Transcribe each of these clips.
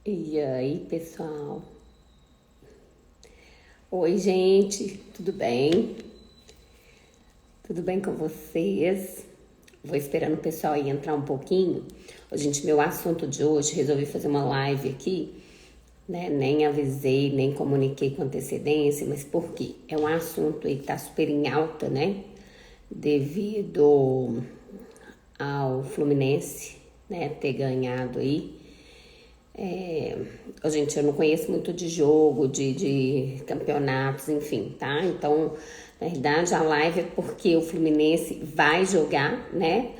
E aí, pessoal? Oi, gente, tudo bem? Tudo bem com vocês? Vou esperando o pessoal aí entrar um pouquinho. Ô, gente, meu assunto de hoje, resolvi fazer uma live aqui, né? Nem avisei, nem comuniquei com antecedência, mas por quê? É um assunto aí que tá super em alta, né? Devido ao Fluminense, né, ter ganhado aí. Gente, eu não conheço muito de jogo, de campeonatos, enfim, tá? Então, na verdade, a live é porque o Fluminense vai jogar, né,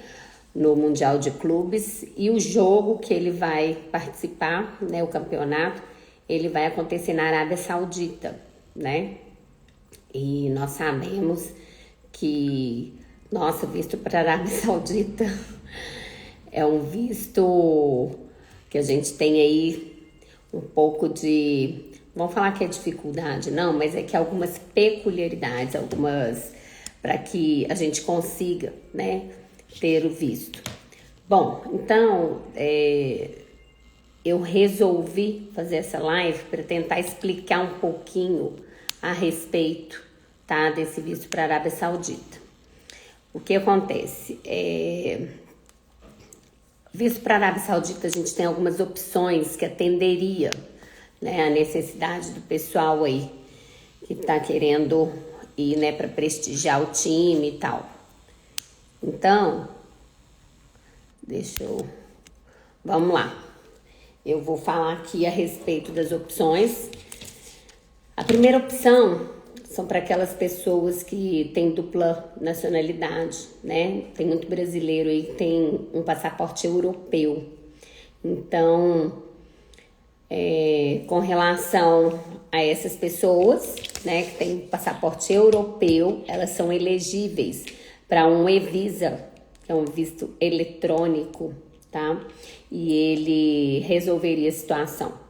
no Mundial de Clubes, e o jogo que ele vai participar, né, o campeonato, ele vai acontecer na Arábia Saudita, né? E nós sabemos que, nossa, visto para a Arábia Saudita é um visto que a gente tem aí um pouco de, vamos falar que é dificuldade, não, mas é que algumas peculiaridades, algumas, para que a gente consiga, né, ter o visto. Bom, então, eu resolvi fazer essa live para tentar explicar um pouquinho a respeito, tá, desse visto para a Arábia Saudita. O que acontece? Visto para a Arábia Saudita, a gente tem algumas opções que atenderia, né, a necessidade do pessoal aí que está querendo ir, né, para prestigiar o time e tal. Então, vamos lá. Eu vou falar aqui a respeito das opções. A primeira opção são para aquelas pessoas que têm dupla nacionalidade, né? Tem muito brasileiro aí que tem um passaporte europeu. Então, com relação a essas pessoas, né, que têm passaporte europeu, elas são elegíveis para um e-visa, que é um visto eletrônico, tá? E ele resolveria a situação.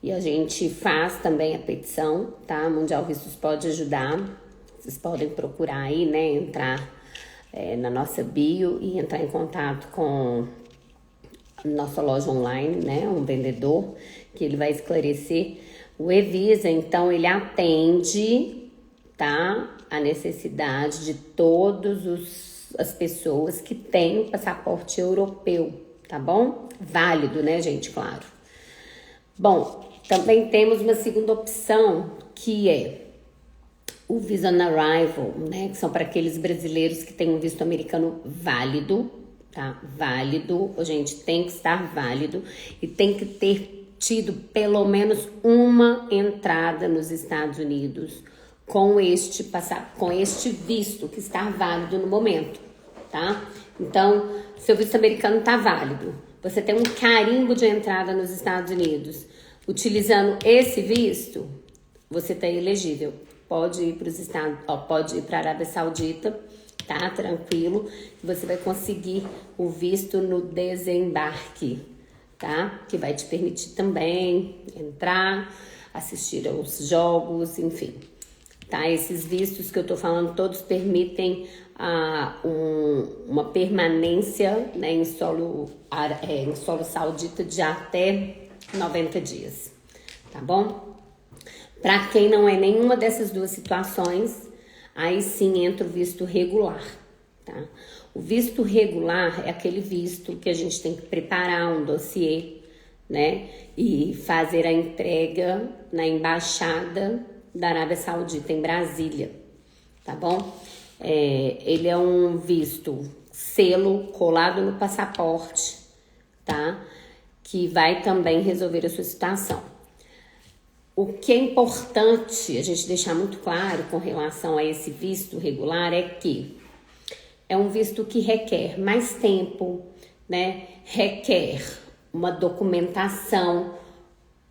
E a gente faz também a petição, tá? Mundial Vistos pode ajudar. Vocês podem procurar aí, né? Entrar na nossa bio e entrar em contato com nossa loja online, né? Um vendedor que ele vai esclarecer. O e-visa, então, ele atende, tá? A necessidade de todas as pessoas que têm passaporte europeu, tá bom? Válido, né, gente? Claro. Bom, também temos uma segunda opção, que é o Visa on Arrival, né? Que são para aqueles brasileiros que têm um visto americano válido, tá? Válido, gente, tem que estar válido e tem que ter tido pelo menos uma entrada nos Estados Unidos com este visto que está válido no momento, tá? Então, seu visto americano está válido. Você tem um carimbo de entrada nos Estados Unidos. Utilizando esse visto, você está elegível. Pode ir para os Estados, pode ir para a Arábia Saudita, tá? Tranquilo. Você vai conseguir o visto no desembarque, tá? Que vai te permitir também entrar, assistir aos jogos, enfim. Tá? Esses vistos que eu tô falando, todos permitem uma permanência, né, em solo saudita de até 90 dias, tá bom? Para quem não é nenhuma dessas duas situações, aí sim entra o visto regular, tá? O visto regular é aquele visto que a gente tem que preparar um dossiê, né? E fazer a entrega na embaixada da Arábia Saudita em Brasília, tá bom? Ele é um visto selo colado no passaporte, tá? Que vai também resolver a sua situação. O que é importante a gente deixar muito claro com relação a esse visto regular é que é um visto que requer mais tempo, né? Requer uma documentação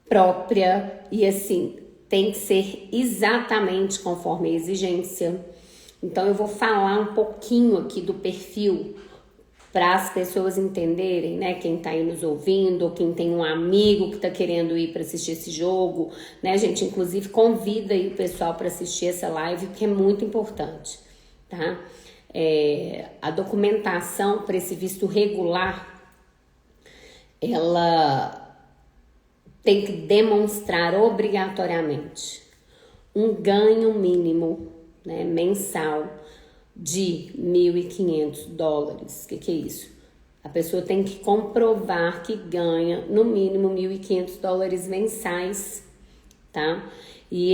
própria e assim, tem que ser exatamente conforme a exigência. Então eu vou falar um pouquinho aqui do perfil para as pessoas entenderem, né? Quem tá aí nos ouvindo, ou quem tem um amigo que tá querendo ir para assistir esse jogo, né? A gente inclusive convida aí o pessoal para assistir essa live, porque é muito importante, tá? A documentação para esse visto regular, ela tem que demonstrar obrigatoriamente um ganho mínimo, né, mensal de $1.500. O que é isso? A pessoa tem que comprovar que ganha no mínimo $1.500 mensais, tá? E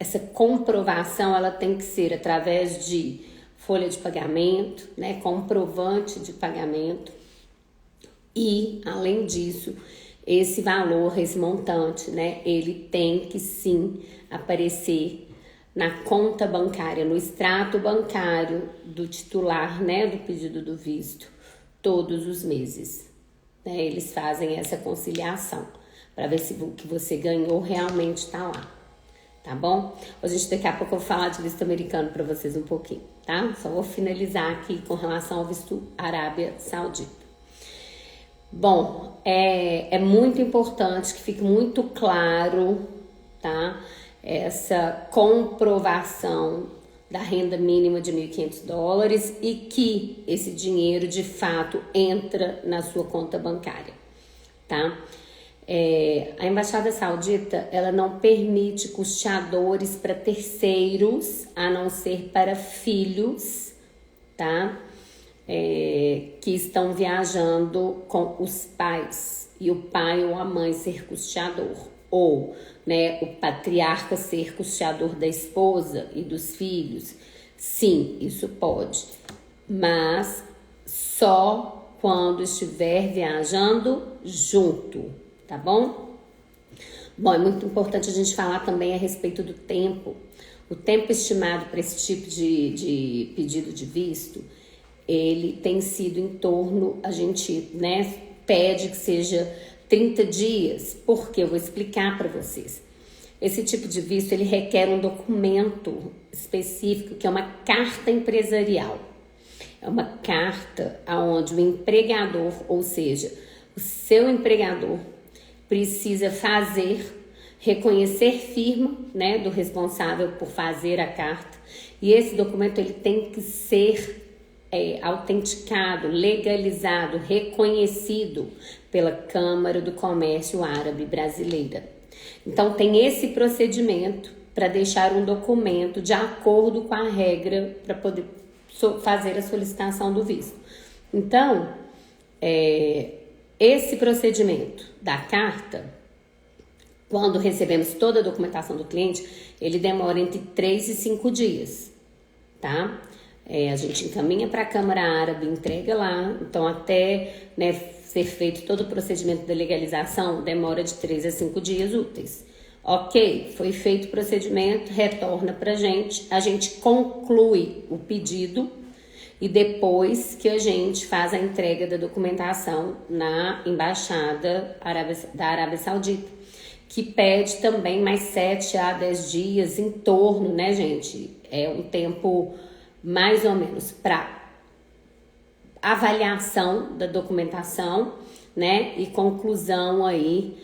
essa comprovação, ela tem que ser através de folha de pagamento, né, comprovante de pagamento. E, além disso, esse valor, esse montante, né, ele tem que sim aparecer na conta bancária, no extrato bancário do titular, né, do pedido do visto, todos os meses. Né, eles fazem essa conciliação para ver se o que você ganhou realmente está lá, tá bom? Daqui a pouco eu vou falar de visto americano para vocês um pouquinho, tá? Só vou finalizar aqui com relação ao visto Arábia Saudita. Bom, é muito importante que fique muito claro, tá? Essa comprovação da renda mínima de $1.500 e que esse dinheiro de fato entra na sua conta bancária, tá? A Embaixada Saudita, ela não permite custeadores para terceiros, a não ser para filhos, tá? Que estão viajando com os pais e o pai ou a mãe ser custeador, ou, né, o patriarca ser custeador da esposa e dos filhos. Sim, isso pode, mas só quando estiver viajando junto, tá bom? Bom, é muito importante a gente falar também a respeito do tempo. O tempo estimado para esse tipo de pedido de visto, ele tem sido em torno, a gente, né, pede que seja 30 dias, porque eu vou explicar para vocês. Esse tipo de visto, ele requer um documento específico, que é uma carta empresarial. É uma carta onde o empregador, ou seja, o seu empregador, precisa reconhecer firma, né, do responsável por fazer a carta. E esse documento, ele tem que ser autenticado, legalizado, reconhecido pela Câmara do Comércio Árabe Brasileira. Então, tem esse procedimento para deixar um documento de acordo com a regra para poder fazer a solicitação do visto. Então, esse procedimento da carta, quando recebemos toda a documentação do cliente, ele demora entre 3 e 5 dias, tá? A gente encaminha para a Câmara Árabe, entrega lá, então até, né, ser feito todo o procedimento de legalização demora de 3 a 5 dias úteis. Ok, foi feito o procedimento, retorna para a gente conclui o pedido e depois que a gente faz a entrega da documentação na Embaixada da Arábia Saudita, que pede também mais 7 a 10 dias em torno, né, gente? É um tempo mais ou menos para avaliação da documentação, né, e conclusão aí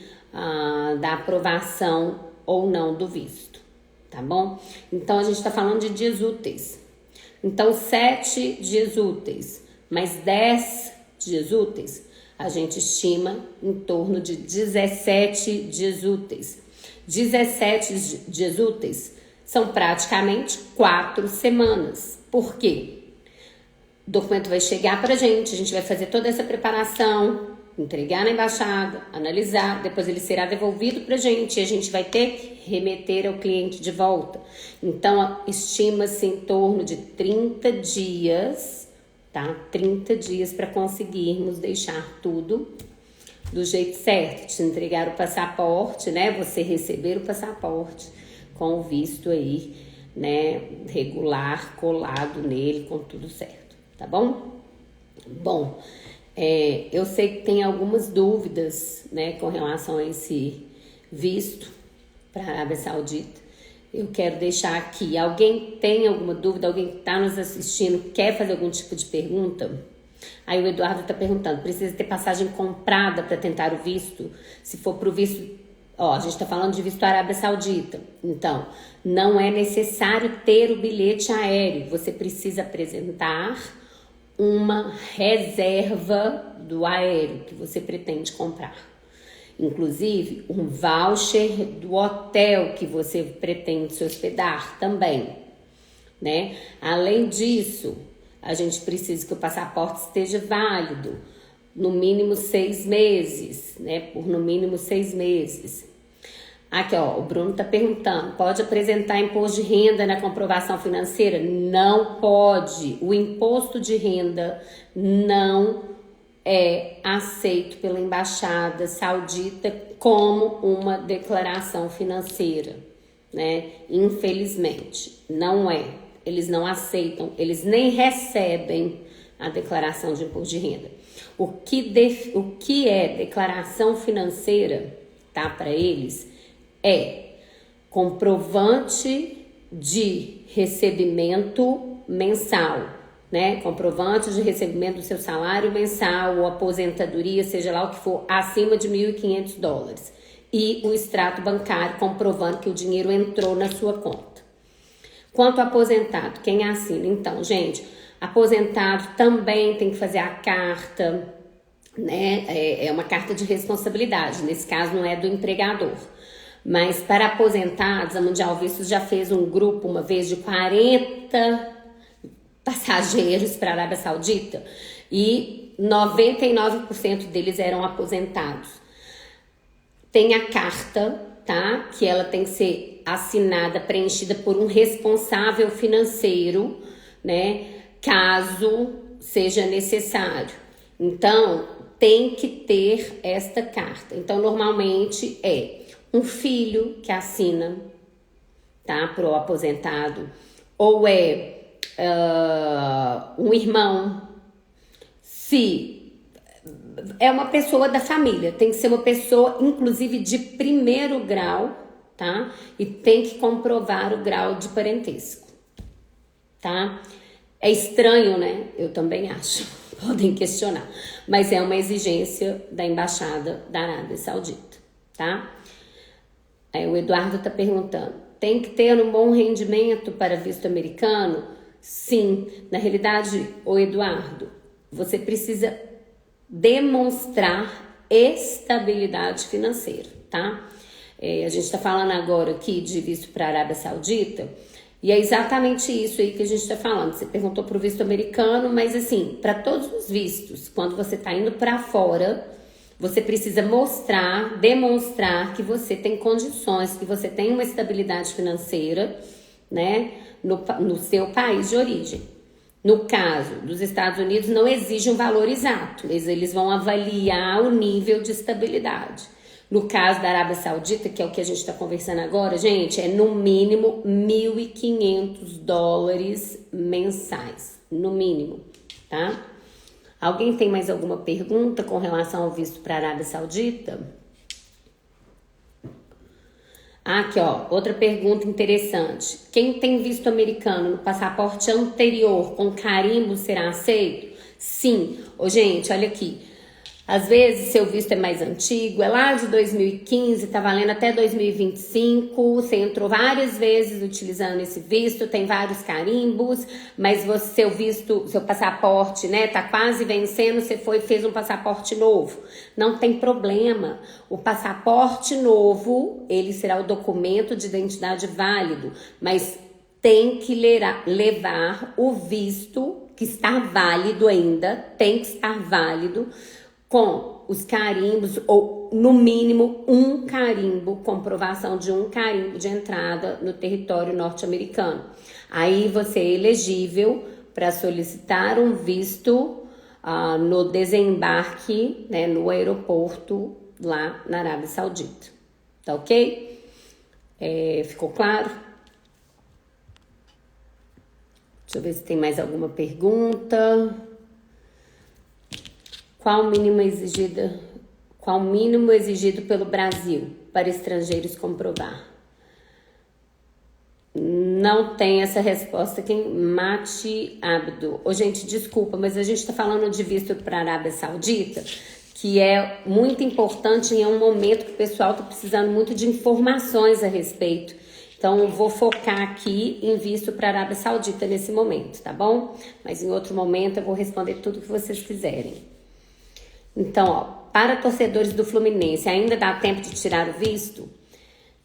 da aprovação ou não do visto, tá bom? Então, a gente está falando de dias úteis. Então, 7 dias úteis mais 10 dias úteis, a gente estima em torno de 17 dias úteis. 17 dias úteis são praticamente 4 semanas. Por quê? O documento vai chegar pra gente, a gente vai fazer toda essa preparação, entregar na embaixada, analisar, depois ele será devolvido pra gente e a gente vai ter que remeter ao cliente de volta. Então, estima-se em torno de 30 dias, tá? 30 dias para conseguirmos deixar tudo do jeito certo, te entregar o passaporte, né? Você receber o passaporte com o visto aí, né, regular, colado nele, com tudo certo, tá bom? Bom, eu sei que tem algumas dúvidas, né, com relação a esse visto para a Arábia Saudita. Eu quero deixar aqui, alguém tem alguma dúvida, alguém que está nos assistindo, quer fazer algum tipo de pergunta? Aí o Eduardo está perguntando, precisa ter passagem comprada para tentar o visto? Se for para o visto... Ó, a gente está falando de visto Arábia Saudita. Então, não é necessário ter o bilhete aéreo. Você precisa apresentar uma reserva do aéreo que você pretende comprar. Inclusive, um voucher do hotel que você pretende se hospedar também, né? Além disso, a gente precisa que o passaporte esteja válido, no mínimo 6 meses, né? Por no mínimo 6 meses. Aqui, ó, o Bruno tá perguntando, pode apresentar imposto de renda na comprovação financeira? Não pode. O imposto de renda não é aceito pela Embaixada Saudita como uma declaração financeira, né? Infelizmente, não é. Eles não aceitam, eles nem recebem a declaração de imposto de renda. O que é declaração financeira, tá, para eles, é comprovante de recebimento mensal, né? Comprovante de recebimento do seu salário mensal ou aposentadoria, seja lá o que for, acima de $1.500. E o extrato bancário comprovando que o dinheiro entrou na sua conta. Quanto ao aposentado, quem assina? Então, gente, aposentado também tem que fazer a carta, né? É uma carta de responsabilidade. Nesse caso, não é do empregador. Mas para aposentados, a Mundial Vistos já fez um grupo uma vez de 40 passageiros para a Arábia Saudita e 99% deles eram aposentados. Tem a carta, tá? Que ela tem que ser assinada, preenchida por um responsável financeiro, né? Caso seja necessário. Então, tem que ter esta carta. Então, normalmente é um filho que assina, tá, pro aposentado, ou é um irmão, se é uma pessoa da família, tem que ser uma pessoa, inclusive, de primeiro grau, tá, e tem que comprovar o grau de parentesco, tá? É estranho, né? Eu também acho, podem questionar, mas é uma exigência da Embaixada da Arábia Saudita, tá? Aí o Eduardo tá perguntando, tem que ter um bom rendimento para visto americano? Sim, na realidade, o Eduardo, você precisa demonstrar estabilidade financeira, tá? A gente tá falando agora aqui de visto para a Arábia Saudita, e é exatamente isso aí que a gente tá falando. Você perguntou pro visto americano, mas assim, para todos os vistos, quando você tá indo para fora, você precisa demonstrar que você tem condições, que você tem uma estabilidade financeira, né, no seu país de origem. No caso dos Estados Unidos, não exige um valor exato, mas eles vão avaliar o nível de estabilidade. No caso da Arábia Saudita, que é o que a gente está conversando agora, gente, é no mínimo $1.500 mensais, no mínimo, tá? Alguém tem mais alguma pergunta com relação ao visto para a Arábia Saudita? Aqui, ó, outra pergunta interessante. Quem tem visto americano no passaporte anterior com carimbo será aceito? Sim. Ô, gente, olha aqui. Às vezes, seu visto é mais antigo, é lá de 2015, tá valendo até 2025, você entrou várias vezes utilizando esse visto, tem vários carimbos, mas seu visto, seu passaporte, né, tá quase vencendo, você fez um passaporte novo. Não tem problema. O passaporte novo, ele será o documento de identidade válido, mas tem que levar o visto que está válido ainda, tem que estar válido, com os carimbos, ou no mínimo um carimbo, comprovação de um carimbo de entrada no território norte-americano. Aí você é elegível para solicitar um visto no desembarque, né, no aeroporto lá na Arábia Saudita. Tá ok? Ficou claro? Deixa eu ver se tem mais alguma pergunta. Qual o mínimo exigido pelo Brasil para estrangeiros comprovar? Não tem essa resposta. Mate Abdo. Ô, gente, desculpa, mas a gente tá falando de visto para a Arábia Saudita, que é muito importante e é um momento que o pessoal tá precisando muito de informações a respeito. Então, eu vou focar aqui em visto para a Arábia Saudita nesse momento, tá bom? Mas em outro momento eu vou responder tudo que vocês quiserem. Então, ó, para torcedores do Fluminense, ainda dá tempo de tirar o visto?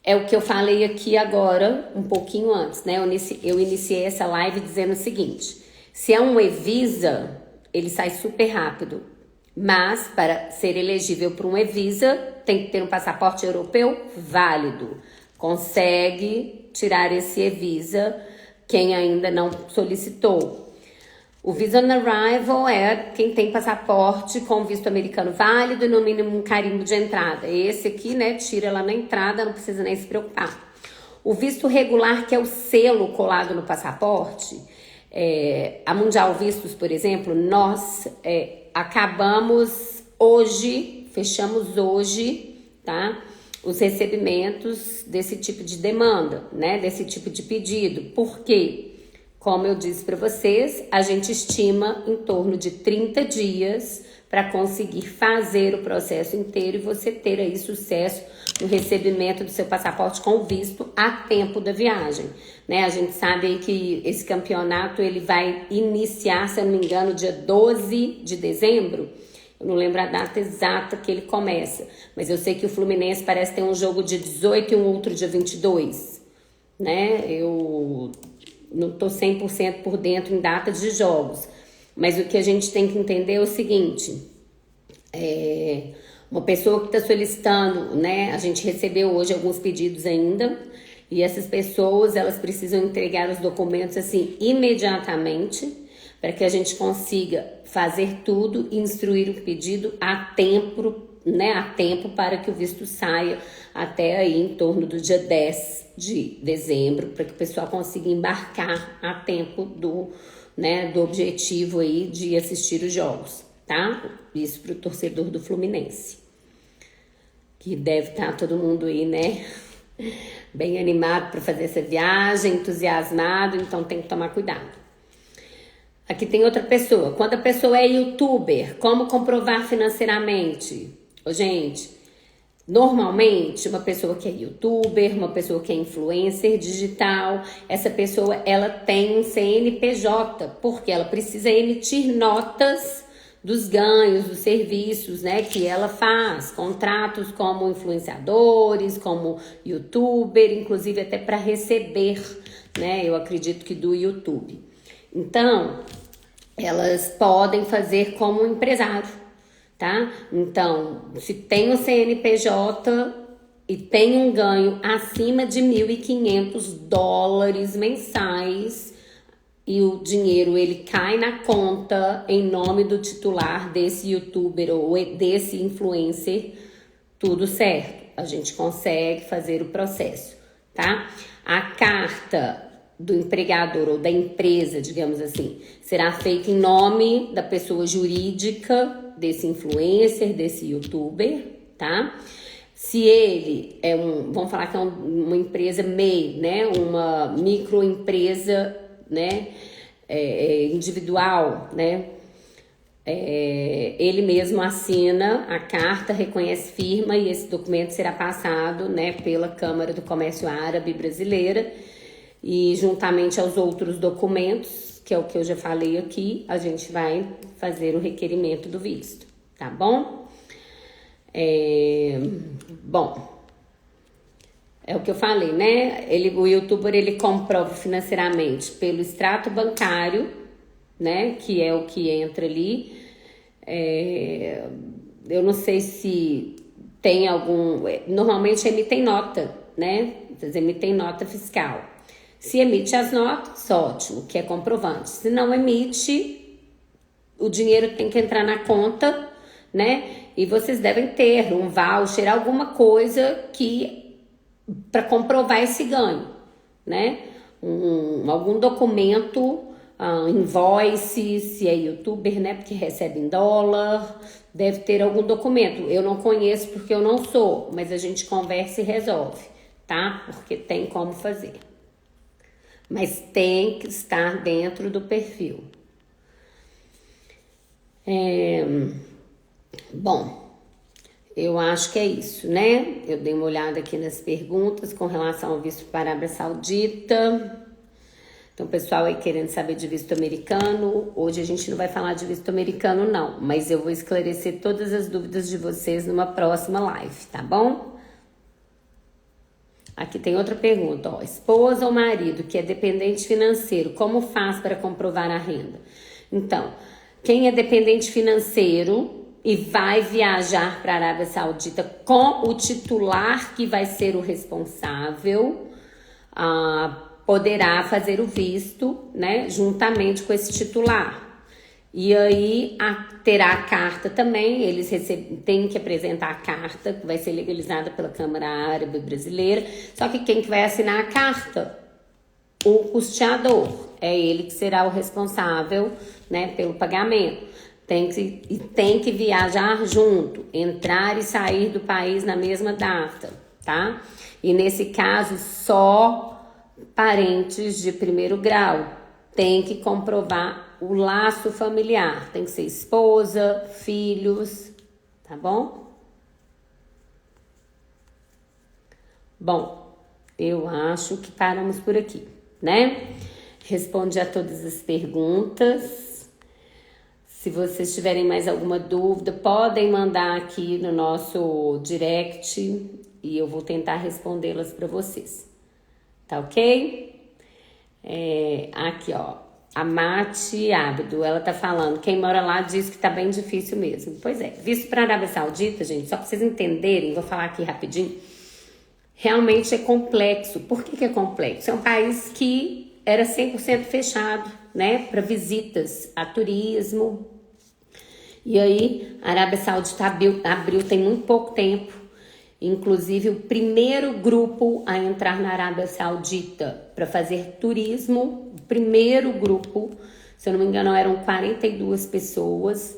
É o que eu falei aqui agora, um pouquinho antes, né? Eu iniciei essa live dizendo o seguinte: se é um e-visa, ele sai super rápido. Mas, para ser elegível para um e-visa, tem que ter um passaporte europeu válido. Consegue tirar esse e-visa quem ainda não solicitou. O Visa on Arrival é quem tem passaporte com visto americano válido e no mínimo um carimbo de entrada. Esse aqui, né, tira lá na entrada, não precisa nem se preocupar. O visto regular, que é o selo colado no passaporte, a Mundial Vistos, por exemplo, nós acabamos hoje, fechamos hoje, tá? Os recebimentos desse tipo de demanda, né, desse tipo de pedido. Por quê? Como eu disse para vocês, a gente estima em torno de 30 dias para conseguir fazer o processo inteiro e você ter aí sucesso no recebimento do seu passaporte com visto a tempo da viagem, né? A gente sabe aí que esse campeonato ele vai iniciar, se eu não me engano, dia 12 de dezembro. Eu não lembro a data exata que ele começa, mas eu sei que o Fluminense parece ter um jogo dia 18 e um outro dia 22, né? Eu não tô 100% por dentro em datas de jogos, mas o que a gente tem que entender é o seguinte: uma pessoa que está solicitando, né? A gente recebeu hoje alguns pedidos ainda, e essas pessoas, elas precisam entregar os documentos assim imediatamente, para que a gente consiga fazer tudo e instruir o pedido a tempo, né? A tempo para que o visto saia até aí em torno do dia 10 de dezembro, para que o pessoal consiga embarcar a tempo do objetivo aí de assistir os jogos, tá? Isso pro torcedor do Fluminense, que deve estar todo mundo aí, né? Bem animado para fazer essa viagem, entusiasmado, então tem que tomar cuidado. Aqui tem outra pessoa. Quando a pessoa é youtuber, como comprovar financeiramente? Gente, normalmente uma pessoa que é youtuber, uma pessoa que é influencer digital, essa pessoa ela tem um CNPJ, porque ela precisa emitir notas dos ganhos, dos serviços, né, que ela faz, contratos como influenciadores, como youtuber, inclusive até para receber, né, eu acredito que do YouTube. Então, elas podem fazer como um empresário, tá? Então, se tem o CNPJ e tem um ganho acima de $1.500 mensais e o dinheiro ele cai na conta em nome do titular desse youtuber ou desse influencer, tudo certo. A gente consegue fazer o processo, tá? A carta do empregador ou da empresa, digamos assim, será feita em nome da pessoa jurídica desse influencer, desse youtuber, tá? Se ele é vamos falar que é uma empresa MEI, né? Uma microempresa, né? Individual, né? Ele mesmo assina a carta, reconhece firma e esse documento será passado, né, pela Câmara do Comércio Árabe Brasileira e juntamente aos outros documentos, que é o que eu já falei aqui, a gente vai fazer o requerimento do visto, tá bom? Bom, é o que eu falei, né? O youtuber, ele comprova financeiramente pelo extrato bancário, né? Que é o que entra ali. Eu não sei se tem algum... Normalmente emitem nota, né? Eles emitem nota fiscal. Se emite as notas, ótimo, que é comprovante. Se não emite, o dinheiro tem que entrar na conta, né? E vocês devem ter um voucher, alguma coisa para comprovar esse ganho, né? Algum documento, invoice, se é youtuber, né? Porque recebe em dólar, deve ter algum documento. Eu não conheço porque eu não sou, mas a gente conversa e resolve, tá? Porque tem como fazer. Mas tem que estar dentro do perfil. Bom, eu acho que é isso, né? Eu dei uma olhada aqui nas perguntas com relação ao visto para a Arábia Saudita. Então, pessoal aí querendo saber de visto americano, hoje a gente não vai falar de visto americano não, mas eu vou esclarecer todas as dúvidas de vocês numa próxima live, tá bom? Aqui tem outra pergunta, ó. Esposa ou marido que é dependente financeiro, como faz para comprovar a renda? Então, quem é dependente financeiro e vai viajar para a Arábia Saudita com o titular que vai ser o responsável, poderá fazer o visto, né, juntamente com esse titular. E aí terá a carta também, eles têm que apresentar a carta, que vai ser legalizada pela Câmara Árabe Brasileira. Só que quem que vai assinar a carta? O custeador. É ele que será o responsável, né, pelo pagamento. Tem que viajar junto, entrar e sair do país na mesma data, tá? E nesse caso, só parentes de primeiro grau. Tem que comprovar o laço familiar. Tem que ser esposa, filhos, tá bom? Bom, eu acho que paramos por aqui, né? Respondi a todas as perguntas. Se vocês tiverem mais alguma dúvida, podem mandar aqui no nosso direct e eu vou tentar respondê-las para vocês. Tá ok? Aqui, ó. A Mati Abdo, ela tá falando, quem mora lá diz que tá bem difícil mesmo. Pois é, visto para a Arábia Saudita, gente, só para vocês entenderem, vou falar aqui rapidinho, realmente é complexo. Por que é complexo? É um país que era 100% fechado, né, para visitas, a turismo. E aí, a Arábia Saudita abriu tem muito pouco tempo. Inclusive, o primeiro grupo a entrar na Arábia Saudita para fazer turismo, o primeiro grupo, se eu não me engano, eram 42 pessoas.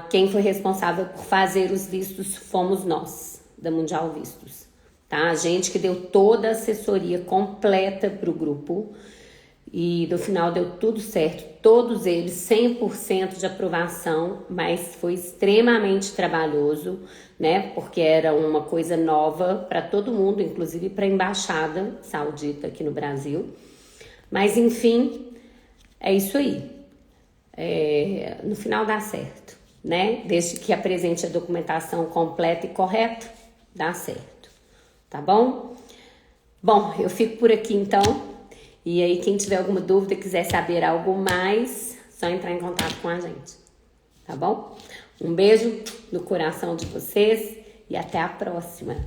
Quem foi responsável por fazer os vistos fomos nós, da Mundial Vistos. Tá? A gente que deu toda a assessoria completa para o grupo. E no final deu tudo certo, todos eles 100% de aprovação, mas foi extremamente trabalhoso, né? Porque era uma coisa nova para todo mundo, inclusive para a embaixada saudita aqui no Brasil. Mas enfim, é isso aí. No final dá certo, né? Desde que apresente a documentação completa e correta, dá certo, tá bom? Bom, eu fico por aqui então. E aí, quem tiver alguma dúvida, quiser saber algo mais, só entrar em contato com a gente, tá bom? Um beijo no coração de vocês e até a próxima.